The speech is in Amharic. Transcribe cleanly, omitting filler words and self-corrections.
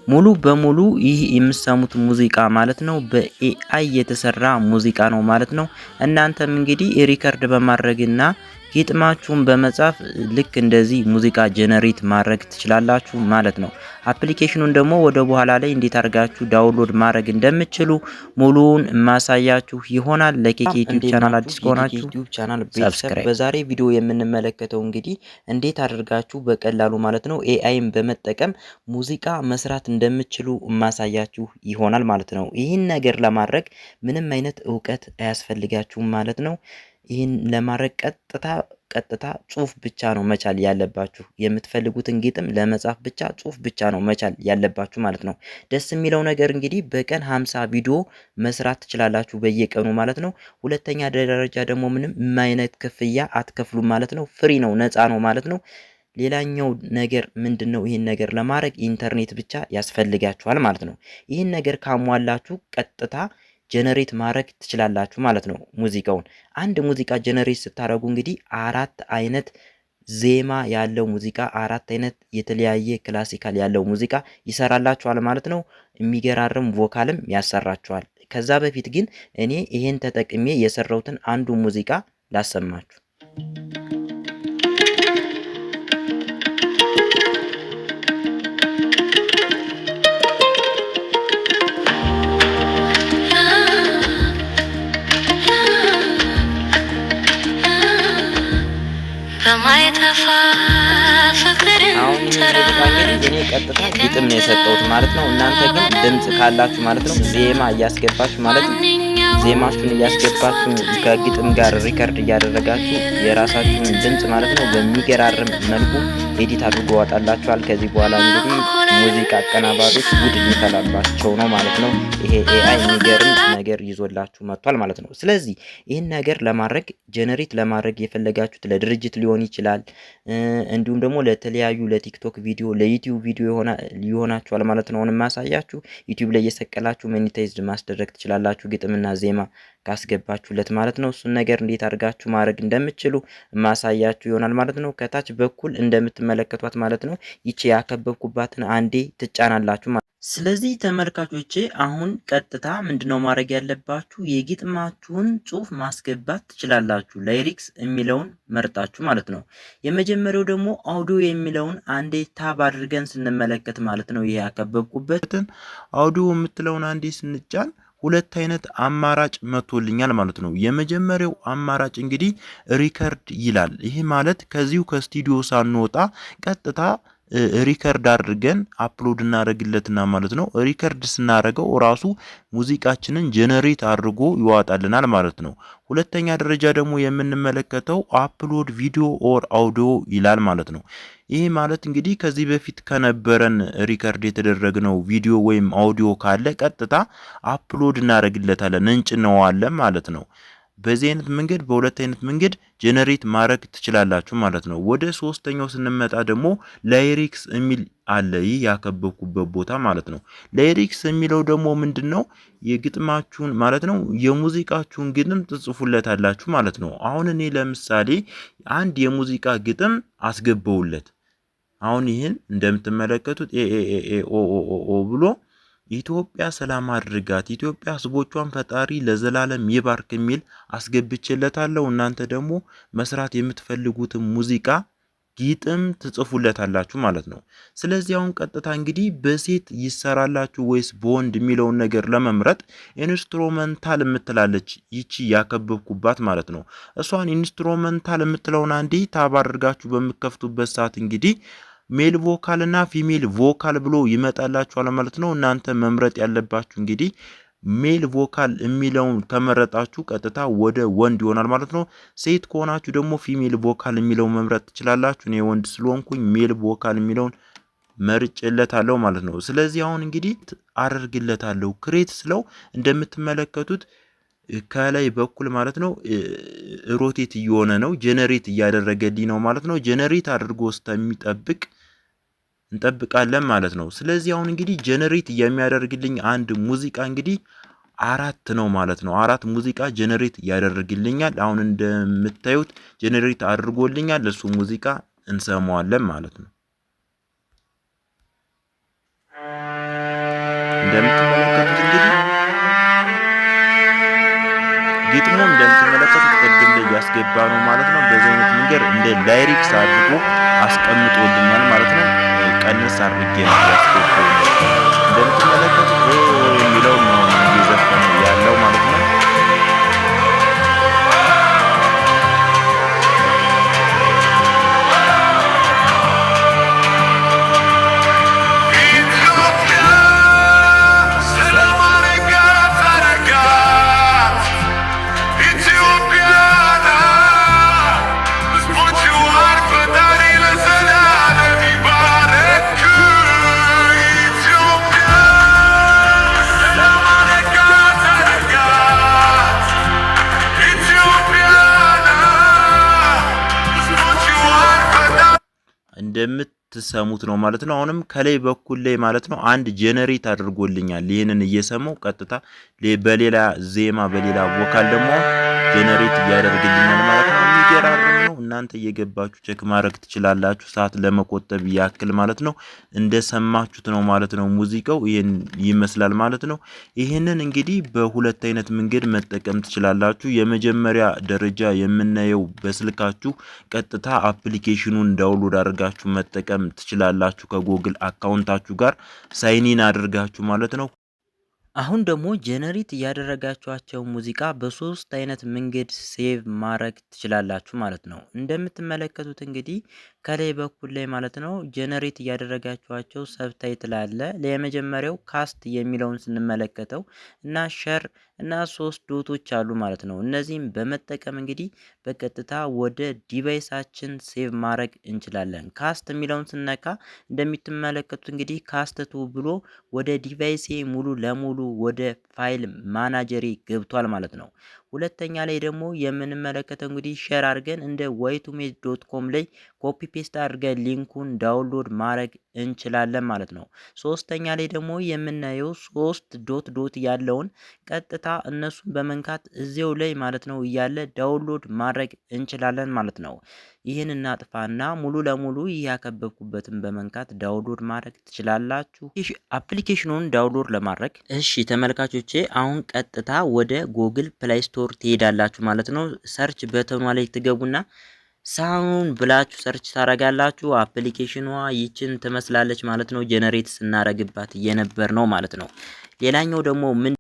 ሙሉ በሙሉ ይህ የምትሰሙት ሙዚቃ ማለት ነው በኤአይ የተሰራ ሙዚቃ ነው ማለት ነው። እናንተም እንግዲህ ሪከርድ በማድረግና ግጥማችሁን በመጻፍ ልክ እንደዚህ ሙዚቃ ጀነሬት ማድረግ ትችላላችሁ ማለት ነው። አፕሊኬሽኑን ደግሞ ወደ በኋላ ላይ እንዴት አድርጋችሁ ዳውንሎድ ማድረግ እንደምትችሉ ሙሉውን ማሳያችሁ ይሆናል። ለኬኬ ዩቲዩብ ቻናል አዲስ ከሆናችሁ ዩቲዩብ ቻናል ሰብስክራይብ። በዛሬ ቪዲዮ የምንመለከተው እንግዲህ እንዴት አድርጋችሁ በቀላሉ ማለት ነው ኤአይን በመጠቀም ሙዚቃ መስራት እንደምትችሉ ማሳያችሁ ይሆናል ማለት ነው። ይህን ነገር ለማድረግ ምንም አይነት እውቀት አያስፈልጋችሁም ማለት ነው። ይህን ለማድረግ ቀጥታ ጽሁፍ ብቻ ነው መቻል ያለባችሁ። የምትፈልጉትን ግጥም ለመጻፍ ብቻ ጽሁፍ ብቻ ነው መቻል ያለባችሁ ማለት ነው። ደስ የሚለው ነገር እንግዲህ በቀን 50 ቪዲዮ መስራት ትችላላችሁ በየቀኑ ማለት ነው። ሁለተኛ ደረጃ ደግሞ ምንም አይነት ክፍያ አትከፍሉም ማለት ነው። ፍሪ ነው፣ ነፃ ነው ማለት ነው። ሌላኛው ነገር ምንድነው? ይህን ነገር ለማድረግ ኢንተርኔት ብቻ ያስፈልጋችኋል ማለት ነው። ይህን ነገር ካሟላችሁ ቀጥታ ጀነሬት ማድረግ ትችላላችሁ ማለት ነው። ሙዚቃውን አንድ ሙዚቃ ጀነሬት ስታደርጉ እንግዲህ 4 አይነት ዜማ ያለው ሙዚቃ፣ 4 አይነት የተለያየ ክላሲካል ያለው ሙዚቃ ይሰራላችኋል ማለት ነው። የሚገራርም ቮካልም ያሰራችኋል። ከዛ በፊት ግን እኔ ይሄን ተጠቅሜ የሰራሁትን አንዱ ሙዚቃ ላሰማችሁ። አሁን እኔ ቀጥታ ግጥም ነው የሰጠሁት ማለት ነው። እናንተ ግን ድምጽ ካላችሁ ማለት ነው ዜማ እያስገባችሁ ማለት ነው ዜማችሁን እያስገባችሁ ከግጥም ጋር ሪከርድ እያደረጋችሁ የራሳችሁን ድምጽ ማለት ነው በሚገራርም መልኩ ኤዲት አድርጎ ያወጣላችኋል። ከዚህ በኋላ እንግዲህ ሙዚቃ አቀናባሪዎች ጉድ ሊፈላባቸው ነው ማለት ነው። ይሄ ኤአይ የሚገርም ነገር ይዞላችሁ መጥቷል ማለት ነው። ስለዚህ ይህን ነገር ለማድረግ ጀነሬት ለማድረግ የፈለጋችሁት ለድርጅት ሊሆን ይችላል፣ እንዲሁም ደግሞ ለተለያዩ ለቲክቶክ ቪዲዮ፣ ለዩቲዩብ ቪዲዮ ሊሆናችኋል ማለት ነው። አሁን ማሳያችሁ ዩቲዩብ ላይ እየሰቀላችሁ ሞኔታይዝድ ማስደረግ ትችላላችሁ ግጥምና ዜማ ካስገባችሁለት ማለት ነው። እሱን ነገር እንዴት አድርጋችሁ ማድረግ እንደምትችሉ ማሳያችሁ ይሆናል ማለት ነው። ከታች በኩል እንደምትመለከቷት ማለት ነው ይቺ ያከበብኩባትን አንዴ ትጫናላችሁ ማለት ነው። ስለዚህ ተመልካቾቼ አሁን ቀጥታ ምንድነው ማድረግ ያለባችሁ? የግጥማችሁን ጽሁፍ ማስገባት ትችላላችሁ። ላይሪክስ የሚለውን መርጣችሁ ማለት ነው። የመጀመሪያው ደግሞ አውዲዮ የሚለውን አንዴ ታብ አድርገን ስንመለከት ማለት ነው ይሄ ያከበብኩበትን አውዲዮ የምትለውን አንዴ ስንጫን ሁለት አይነት አማራጭ መጥቶልኛል ማለት ነው። የመጀመሪያው አማራጭ እንግዲህ ሪከርድ ይላል። ይሄ ማለት ከዚሁ ከስቱዲዮ ሳንወጣ ቀጥታ ሪከርድ አድርገን አፕሎድ እናደርግለትና ማለት ነው። ሪከርድ ስናደርገው ራሱ ሙዚቃችንን ጀነሬት አድርጎ ይዋጣልናል ማለት ነው። ሁለተኛ ደረጃ ደግሞ የምንመለከተው አፕሎድ ቪዲዮ ኦር አውዲዮ ይላል ማለት ነው። ይሄ ማለት እንግዲህ ከዚህ በፊት ከነበረን ሪከርድ የተደረገው ቪዲዮ ወይም አውዲዮ ካለ ቀጥታ አፕሎድ እናደርግለታለን እንጭነዋለን ማለት ነው። በዚህ አይነት መንገድ በሁለት አይነት መንገድ ጀነሬት ማድረግ ትችላላችሁ ማለት ነው። ወደ ሶስተኛው ስንመጣ ደግሞ ላይሪክስ የሚል አለ። ይህ ያከበብኩበት ቦታ ማለት ነው። ላይሪክስ የሚለው ደግሞ ምንድነው? የግጥማችሁን ማለት ነው የሙዚቃችሁን ግጥም ትጽፉለታላችሁ ማለት ነው። አሁን እኔ ለምሳሌ አንድ የሙዚቃ ግጥም አስገባውለት። አሁን ይህን እንደምትመለከቱት ኤ ብሎ ኢትዮጵያ ሰላም አድርጋት፣ ኢትዮጵያ ህዝቦቿን ፈጣሪ ለዘላለም ይባርክ የሚል አስገብቼለታለሁ። እናንተ ደግሞ መስራት የምትፈልጉትን ሙዚቃ ግጥም ትጽፉለታላችሁ ማለት ነው። ስለዚህ አሁን ቀጥታ እንግዲህ በሴት ይሰራላችሁ ወይስ በወንድ የሚለውን ነገር ለመምረጥ ኢንስትሩሜንታል የምትላለች ይቺ ያከበብኩባት ማለት ነው። እሷን ኢንስትሩሜንታል የምትለውን አንዴ ታብ አድርጋችሁ በመከፍቱበት ሰዓት እንግዲህ ሜል ቮካል እና ፊሜል ቮካል ብሎ ይመጣላችኋል ማለት ነው። እናንተ መምረጥ ያለባችሁ እንግዲህ ሜል ቮካል የሚለውን ከመረጣችሁ ቀጥታ ወደ ወንድ ይሆናል ማለት ነው። ሴት ከሆናችሁ ደግሞ ፊሜል ቮካል የሚለውን መምረጥ ትችላላችሁ። እኔ ወንድ ስለሆንኩኝ ሜል ቮካል የሚለውን መርጬለታለሁ ማለት ነው። ስለዚህ አሁን እንግዲህ አደርግለታለሁ ክሬት ስለው እንደምትመለከቱት ከላይ በኩል ማለት ነው ሮቴት እየሆነ ነው፣ ጀነሬት እያደረገልኝ ነው ማለት ነው። ጀነሬት አድርጎ እስከሚጠብቅ እንጠብቃለን ማለት ነው። ስለዚህ አሁን እንግዲህ ጀነሬት የሚያደርግልኝ አንድ ሙዚቃ እንግዲህ 4 ነው ማለት ነው። 4 ሙዚቃ ጀነሬት ያደርግልኛል። አሁን እንደምታዩት ጀነሬት አድርጎልኛል። እሱ ሙዚቃ እንሰማዋለን ማለት ነው። እንደምትመለከቱት እንግዲህ ግጥሙ እንደምትመለከቱት ቅድም ላይ ያስገባ ነው ማለት ነው። በዚህ አይነት መንገድ እንደ ላይሪክስ አድርጎ አስቀምጦልኛል ማለት ነው። ቀንስ አድርጌ ነው ያስገባው። እንደምትመለከቱት የሚለው ነው እየዘፈነ ያለው ማለት ነው። እንደምትሰሙት ነው ማለት ነው። አሁንም ከላይ በኩል ላይ ማለት ነው አንድ ጄነሬት አድርጎልኛል። ይሄንን እየሰማው ቀጥታ በሌላ ዜማ በሌላ ቮካል ደግሞ ጄነሬት ያደርግልኛል ማለት ነው። የሚገራርም ነው። እናንተ እየገባችሁ ቼክ ማድረግ ትችላላችሁ፣ ሰዓት ለመቆጠብ ያክል ማለት ነው። እንደሰማችሁት ነው ማለት ነው። ሙዚቃው ይሄን ይመስላል ማለት ነው። ይሄንን እንግዲህ በሁለት አይነት መንገድ መጠቀም ትችላላችሁ። የመጀመሪያ ደረጃ የምናየው በስልካችሁ ቀጥታ አፕሊኬሽኑን ዳውንሎድ አድርጋችሁ መጠቀም ትችላላችሁ ከጎግል አካውንታችሁ ጋር ሳይኒን አድርጋችሁ ማለት ነው። አሁን ደግሞ ጄነሬት ያደረጋችኋቸው ሙዚቃ በሶስት አይነት መንገድ ሴቭ ማድረግ ትችላላችሁ ማለት ነው። እንደምትመለከቱት እንግዲህ ከላይ በኩል ላይ ማለት ነው ጄነሬት ያደረጋችኋቸው ሰብታይትል አለ። ለመጀመሪያው ካስት የሚለውን ስንመለከተው እና ሸር እና 3 ዶቶች አሉ ማለት ነው። እነዚህም በመጠቀም እንግዲህ በቀጥታ ወደ ዲቫይሳችን ሴቭ ማድረግ እንችላለን። ካስት የሚለውን ስነካ እንደምትመለከቱት እንግዲህ ካስት ቱ ብሎ ወደ ዲቫይሴ ሙሉ ለሙሉ ወደ ፋይል ማናጀሪ ገብቷል ማለት ነው። ሁለተኛ ላይ ደግሞ የምንመለከተው እንግዲህ ሼር አድርገን እንደ waytomeet.com ላይ ኮፒ ፔስት አድርገን ሊንኩን ዳውንሎድ ማድረግ እንችላለን ማለት ነው። ሶስተኛ ላይ ደግሞ የምናየው 3 ዶት ያለውን ቀጥታ እነሱን በመንካት እዚያው ላይ ማለት ነው እያለ ዳውንሎድ ማድረግ እንችላለን ማለት ነው። ይህን እናጥፋና ሙሉ ለሙሉ ያከበብኩበትን በመንካት ዳውንሎድ ማድረግ ትችላላችሁ። አፕሊኬሽኑን ዳውንሎድ ለማድረግ እሺ ተመልካቾቼ አሁን ቀጥታ ወደ ጉግል ፕሌይ ስቶር ትሄዳላችሁ ማለት ነው። ሰርች በተኗ ላይ ትገቡና ሳውን ብላችሁ ሰርች ታረጋላችሁ። አፕሊኬሽኗ ይችን ትመስላለች ማለት ነው። ጄነሬት ስናረግባት እየነበር ነው ማለት ነው። ሌላኛው ደግሞ ምን